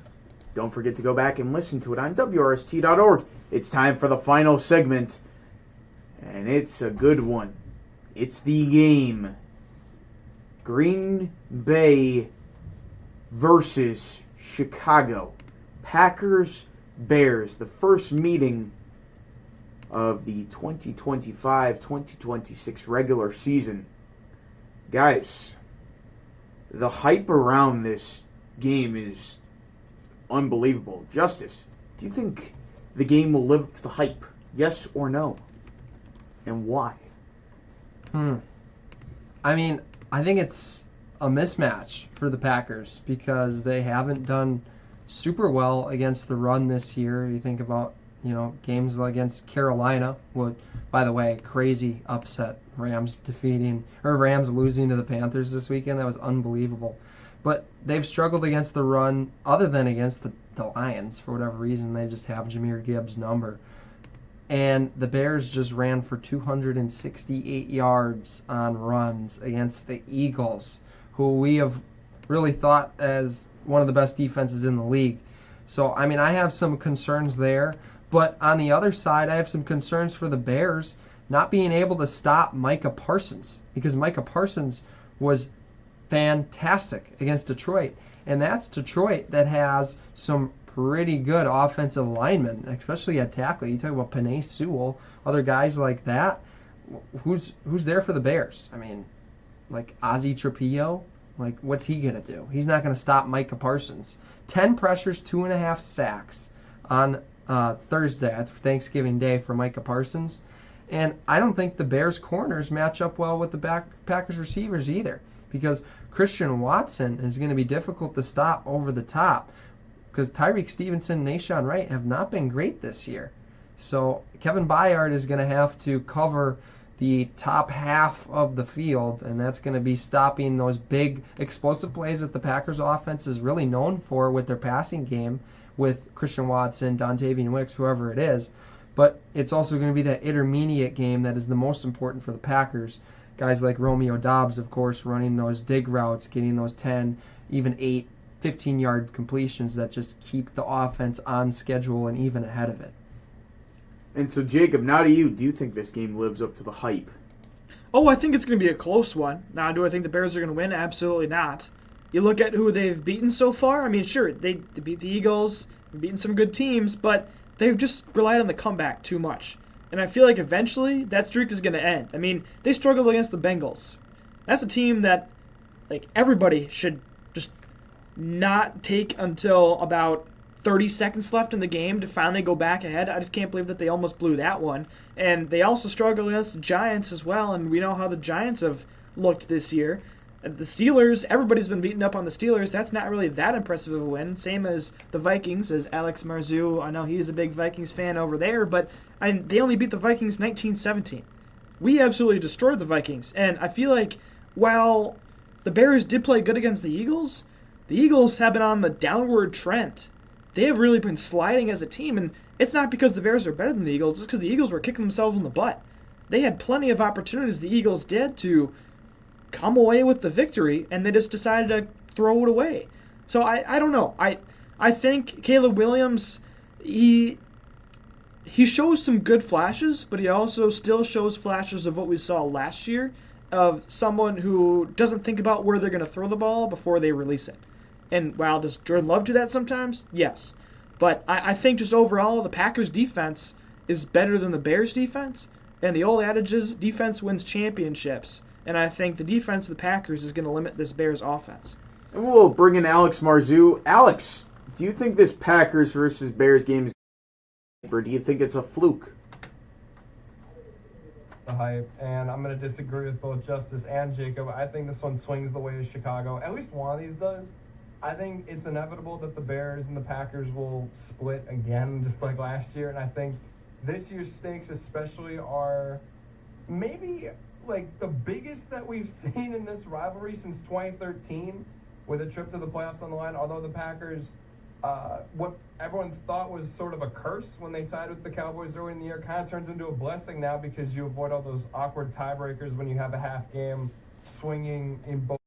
don't forget to go back and listen to it on WRST.org. It's time for the final segment, and it's a good one. It's the game. Green Bay versus Chicago. Packers-Bears, the first meeting of the 2025-2026 regular season. Guys, the hype around this game is unbelievable. Justice, do you think the game will live up to the hype? Yes or no? And why? I mean, I think it's a mismatch for the Packers because they haven't done super well against the run this year. You think about, games against Carolina, which, by the way, crazy upset. Rams losing to the Panthers this weekend. That was unbelievable. But they've struggled against the run other than against the Lions. For whatever reason, they just have Jahmyr Gibbs' number. And the Bears just ran for 268 yards on runs against the Eagles, who we have really thought as one of the best defenses in the league. So, I mean, I have some concerns there. But on the other side, I have some concerns for the Bears not being able to stop Micah Parsons, because Micah Parsons was fantastic against Detroit. And that's Detroit that has some pretty good offensive linemen, especially at tackle. You talk about Penei Sewell, other guys like that. Who's there for the Bears? I mean, like Ozzie Trapillo? Like, what's he going to do? He's not going to stop Micah Parsons. 10 pressures, 2.5 sacks on Thursday, Thanksgiving Day, for Micah Parsons. And I don't think the Bears' corners match up well with the Packers' receivers either, because Christian Watson is going to be difficult to stop over the top, because Tyreek Stevenson and Nahshon Wright have not been great this year. So Kevin Byard is going to have to cover the top half of the field, and that's going to be stopping those big explosive plays that the Packers' offense is really known for with their passing game, with Christian Watson, Dontavian Wicks, whoever it is. But it's also going to be that intermediate game that is the most important for the Packers. Guys like Romeo Doubs, of course, running those dig routes, getting those 10, even 8, 15-yard completions that just keep the offense on schedule and even ahead of it. And so, Jacob, now to you. Do you think this game lives up to the hype? Oh, I think it's going to be a close one. Now, do I think the Bears are going to win? Absolutely not. You look at who they've beaten so far. I mean, sure, they beat the Eagles, they've beaten some good teams, but they've just relied on the comeback too much. And I feel like eventually that streak is going to end. I mean, they struggled against the Bengals. That's a team that, everybody should just not take until about 30 seconds left in the game to finally go back ahead. I just can't believe that they almost blew that one. And they also struggled against the Giants as well, and we know how the Giants have looked this year. The Steelers, everybody's been beaten up on the Steelers. That's not really that impressive of a win. Same as the Vikings, as Alex Marzou. I know he's a big Vikings fan over there, but they only beat the Vikings 19-17. We absolutely destroyed the Vikings. And I feel like while the Bears did play good against the Eagles have been on the downward trend. They have really been sliding as a team, and it's not because the Bears are better than the Eagles. It's because the Eagles were kicking themselves in the butt. They had plenty of opportunities, the Eagles did, to come away with the victory, and they just decided to throw it away. So I don't know. I think Caleb Williams, he shows some good flashes, but he also still shows flashes of what we saw last year, of someone who doesn't think about where they're going to throw the ball before they release it. And while does Jordan Love do that sometimes? Yes. But I think just overall the Packers' defense is better than the Bears' defense, and the old adage is defense wins championships. And I think the defense of the Packers is going to limit this Bears offense. And we'll bring in Alex Marzou. Alex, do you think this Packers versus Bears game is, or do you think it's a fluke? The hype, and I'm going to disagree with both Justice and Jacob. I think this one swings the way of Chicago. At least one of these does. I think it's inevitable that the Bears and the Packers will split again, just like last year. And I think this year's stakes especially are maybe like the biggest that we've seen in this rivalry since 2013, with a trip to the playoffs on the line. Although the Packers, what everyone thought was sort of a curse when they tied with the Cowboys early in the year, kind of turns into a blessing now, because you avoid all those awkward tiebreakers when you have a half game swinging in both.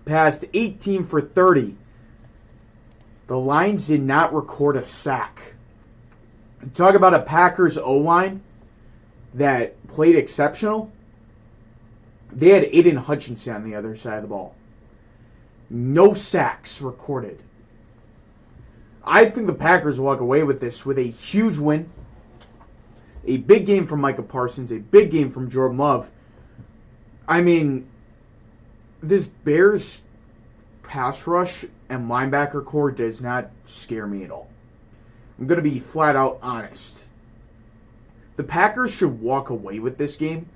Passed 18 for 30. The Lions did not record a sack. Talk about a Packers O-line that played exceptional. They had Aiden Hutchinson on the other side of the ball. No sacks recorded. I think the Packers walk away with this with a huge win. A big game from Micah Parsons. A big game from Jordan Love. I mean, this Bears pass rush and linebacker core does not scare me at all. I'm going to be flat out honest. The Packers should walk away with this game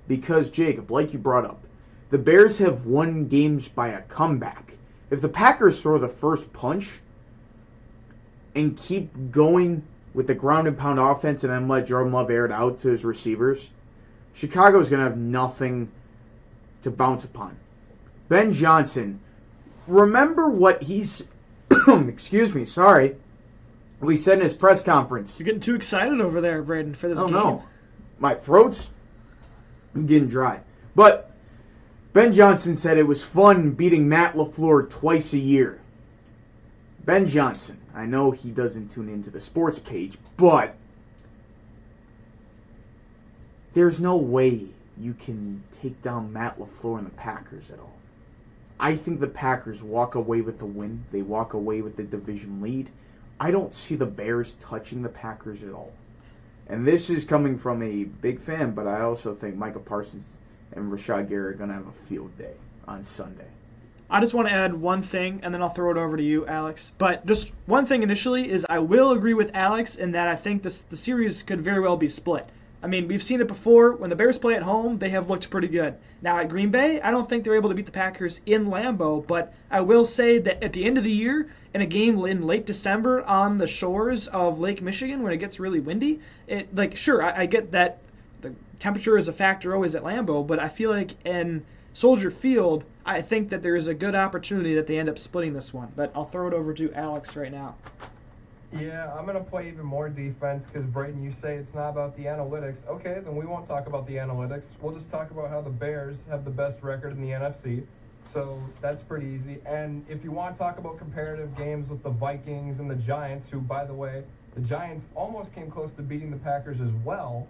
because, Jacob, like you brought up, the Bears have won games by a comeback. If the Packers throw the first punch and keep going with the ground and pound offense and then let Jordan Love air it out to his receivers, Chicago is going to have nothing to bounce upon. Ben Johnson, remember what he's, excuse me, sorry, what he said in his press conference. You're getting too excited over there, Braden, for this game. No. My throat's getting dry. But Ben Johnson said it was fun beating Matt LaFleur twice a year. Ben Johnson, I know he doesn't tune into the sports page, but there's no way you can take down Matt LaFleur and the Packers at all. I think the Packers walk away with the win. They walk away with the division lead. I don't see the Bears touching the Packers at all. And this is coming from a big fan, but I also think Micah Parsons and Rashad Gary are going to have a field day on Sunday. I just want to add one thing, and then I'll throw it over to you, Alex. But just one thing initially is I will agree with Alex in that I think the series could very well be split. I mean, we've seen it before. When the Bears play at home, they have looked pretty good. Now, at Green Bay, I don't think they're able to beat the Packers in Lambeau, but I will say that at the end of the year, in a game in late December on the shores of Lake Michigan when it gets really windy, I get that the temperature is a factor always at Lambeau, but I feel like in Soldier Field, I think that there is a good opportunity that they end up splitting this one. But I'll throw it over to Alex right now. Yeah, I'm going to play even more defense because, Braden, you say it's not about the analytics. Okay, then we won't talk about the analytics. We'll just talk about how the Bears have the best record in the NFC. So that's pretty easy. And if you want to talk about comparative games with the Vikings and the Giants, who, by the way, the Giants almost came close to beating the Packers as well,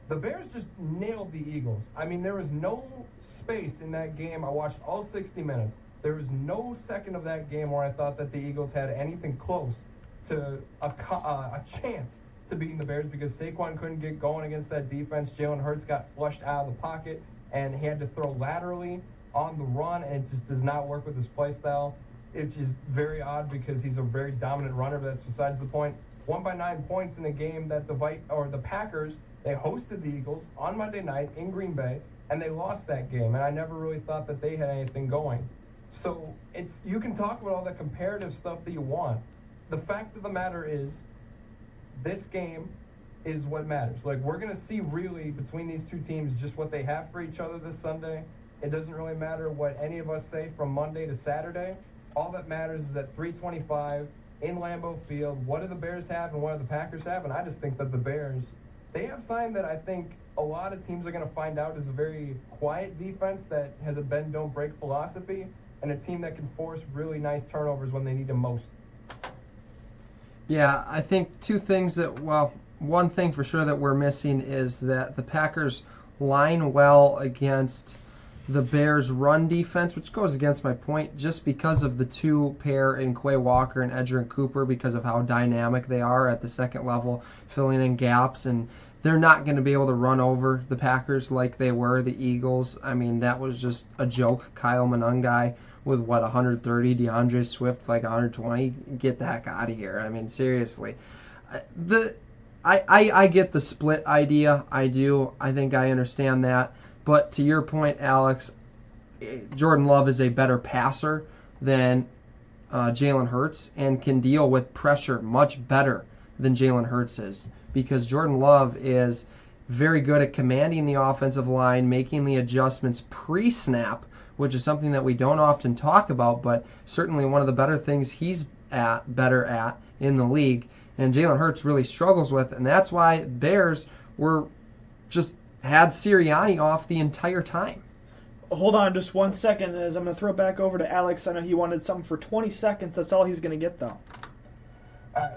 the Bears just nailed the Eagles. I mean, there was no space in that game. I watched all 60 minutes. There was no second of that game where I thought that the Eagles had anything close to a chance to beating the Bears because Saquon couldn't get going against that defense. Jalen Hurts got flushed out of the pocket, and he had to throw laterally on the run, and it just does not work with his play style. It's just very odd because he's a very dominant runner, but that's besides the point. Won by 9 points in a game that the Packers, they hosted the Eagles on Monday night in Green Bay, and they lost that game, and I never really thought that they had anything going. So you can talk about all the comparative stuff that you want. The fact of the matter is, this game is what matters. Like, we're going to see really between these two teams just what they have for each other this Sunday. It doesn't really matter what any of us say from Monday to Saturday. All that matters is at 3:25 in Lambeau Field, what do the Bears have and what do the Packers have? And I just think that the Bears, they have signed that I think a lot of teams are going to find out is a very quiet defense that has a bend, don't break philosophy, and a team that can force really nice turnovers when they need them most. Yeah, I think two things one thing for sure that we're missing is that the Packers line well against the Bears' run defense, which goes against my point just because of the two pair in Quay Walker and Edgerrin Cooper because of how dynamic they are at the second level, filling in gaps, and they're not going to be able to run over the Packers like they were the Eagles. I mean, that was just a joke. Kyle Monangai with 130, DeAndre Swift like 120. Get the heck out of here. I mean, seriously. I get the split idea. I do. I think I understand that. But to your point, Alex, Jordan Love is a better passer than Jalen Hurts and can deal with pressure much better than Jalen Hurts is because Jordan Love is very good at commanding the offensive line, making the adjustments pre-snap, which is something that we don't often talk about, but certainly one of the better things he's better at in the league, and Jalen Hurts really struggles with, and that's why Bears were just had Sirianni off the entire time. Hold on just 1 second as I'm going to throw it back over to Alex. I know he wanted something for 20 seconds. That's all he's going to get, though.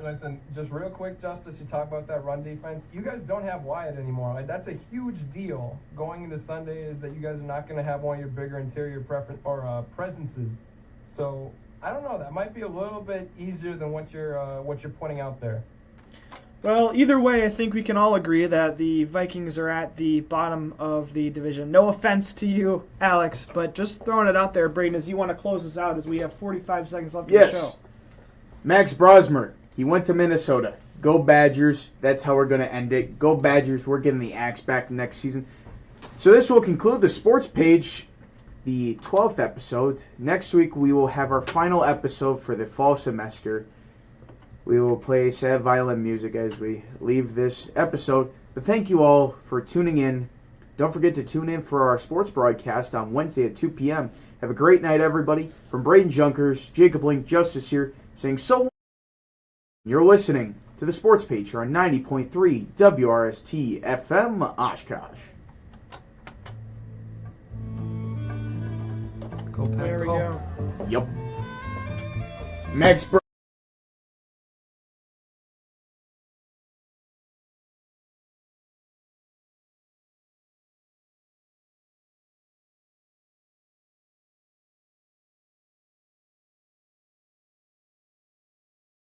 Listen, just real quick, Justice, you talk about that run defense. You guys don't have Wyatt anymore. Like, that's a huge deal going into Sunday is that you guys are not going to have one of your bigger interior presences. So, I don't know. That might be a little bit easier than what you're pointing out there. Well, either way, I think we can all agree that the Vikings are at the bottom of the division. No offense to you, Alex, but just throwing it out there, Braden, as you want to close this out as we have 45 seconds left of the show. Max Brosmer, he went to Minnesota. Go Badgers. That's how we're going to end it. Go Badgers. We're getting the Axe back next season. So this will conclude the sports page, the 12th episode. Next week we will have our final episode for the fall semester. We will play sad violin music as we leave this episode. But thank you all for tuning in. Don't forget to tune in for our sports broadcast on Wednesday at 2 p.m. Have a great night, everybody. From Braden Junkers, Jacob Link, Justice here, saying so long. You're listening to the sports page here on 90.3 WRST-FM Oshkosh. Go Pack, There we go. Yep. Max